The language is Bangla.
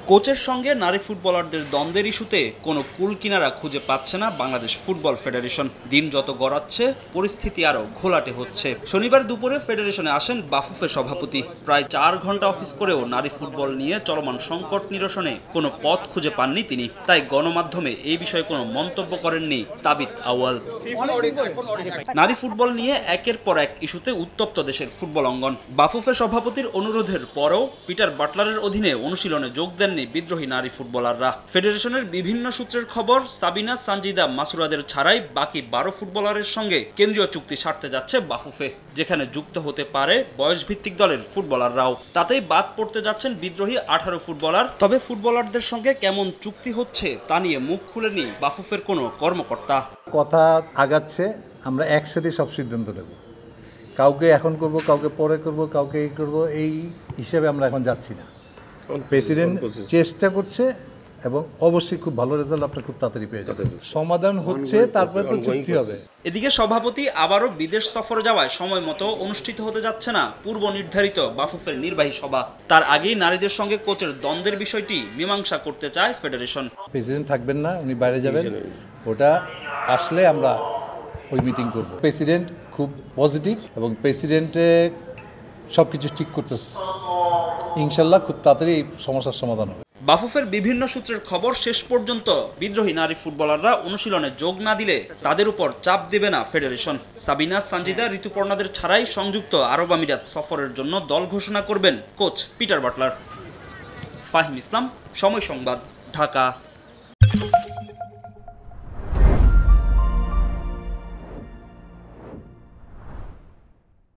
কোচের সঙ্গে নারী ফুটবলারদের দ্বন্দ্বের ইস্যুতে কোনো কুল কিনারা খুঁজে পাচ্ছে না বাংলাদেশ ফুটবল ফেডারেশন। দিন যত গড়াচ্ছে পরিস্থিতি আরও ঘোলাটে হচ্ছে। শনিবার দুপুরে ফেডারেশনে আসেন বাফুফে সভাপতি। প্রায় 4 ঘন্টা অফিস করেও নারী ফুটবল নিয়ে চলমান সংকট নিরসনে কোনো পথ খুঁজে পাননি তিনি। তাই গণমাধ্যমে এই বিষয়ে কোনো মন্তব্য করেননি তাবিত আউয়াল। নারী ফুটবল নিয়ে একের পর এক ইস্যুতে উত্তপ্ত দেশের ফুটবল অঙ্গন। বাফুফে সভাপতির অনুরোধের পরও পিটার বাটলারের অধীনে অনুশীলনে যোগ দেননি বিদ্রোহী নারী ফুটবলাররা। ফেডারেশনের বিভিন্ন সূত্রের খবর, সাবিনা, সানজিদা, মাসুরাদের ছাড়াই বাকি 12 ফুটবলারের সঙ্গে কেন্দ্রীয় চুক্তি সারতে যাচ্ছে বাফুফে, যেখানে যুক্ত হতে পারে বয়সভিত্তিক দলের ফুটবলাররাও। তাতেই বাদ পড়তে যাচ্ছেন বিদ্রোহী 18 ফুটবলার। তবে ফুটবলারদের সঙ্গে কেমন চুক্তি হচ্ছে তা নিয়ে মুখ খুলেনি বাফুফের কোনো কর্মকর্তা। কথা আগাচ্ছে, আমরা একসাথে সব সিদ্ধান্ত নেব। কাউকে এখন করব, কাউকে পরে করব, কাউকে এই করব, এই হিসেবে আমরা এখন যাচ্ছি না। প্রেসিডেন্ট চেষ্টা করছে এবং অবশ্যই খুব ভালো রেজাল্ট আপনার খুব তাড়াতাড়ি পেয়ে যাবেন। সমাধান হচ্ছে, তারপরে তো চুক্তি হবে। এদিকে সভাপতি আবারও বিদেশ সফরে যাওয়ায় সময় মতো অনুষ্ঠিত হতে যাচ্ছে না পূর্ব নির্ধারিত বাফুফের নির্বাহী সভা। তার আগেই নারীদের সঙ্গে কোচের দ্বন্দ্বের বিষয়টি মীমাংসা করতে চায় ফেডারেশন। প্রেসিডেন্ট থাকবেন না, উনি বাইরে যাবেন, ওটা আসলে আমরা ওই মিটিং করব। প্রেসিডেন্ট খুব পজিটিভ এবং প্রেসিডেন্টে সব কিছু ঠিক করতেছে। ইনশাল্লাহ খুব তাড়াতাড়ি এই সমস্যার সমাধান হবে। বাফুফের বিভিন্ন সূত্রের খবর, শেষ পর্যন্ত বিদ্রোহী নারী ফুটবলাররা অনুশীলনে যোগ না দিলে তাদের উপর চাপ দেবে না ফেডারেশন। সাবিনা, সানজিদা, ঋতুপর্ণাদের ছাড়াই সংযুক্ত আরব আমিরাত সফরের জন্য দল ঘোষণা করবেন কোচ পিটার বাটলার। ফাহিম ইসলাম, সময় সংবাদ, ঢাকা।